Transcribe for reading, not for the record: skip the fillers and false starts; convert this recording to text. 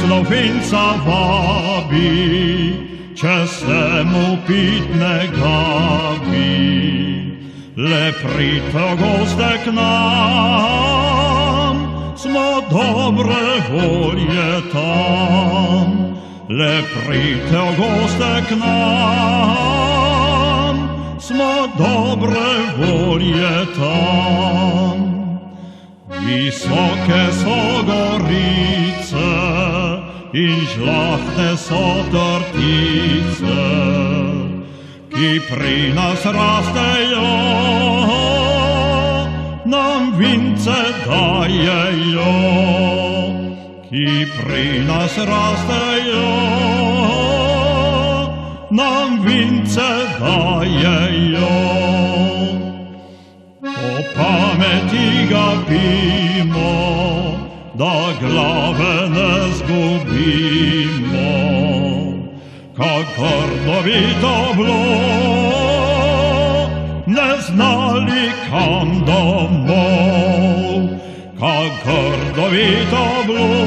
Slovenca vabi, če se mu pit ne gabi. Le pridite goste k nam, smo dobre volje tam. Le pridite goste k nam, smo dobre volje tam. Visoke so gorice in žlahtne so trtice, ki pri nas rastejo, nam vince dajejo. Ki pri nas rastejo, nam vince dajejo. Po pameti ga pimo, da glave ne zgubimo. Kakor dovito bilo, ne znali kam domov. Kakor dovito bilo,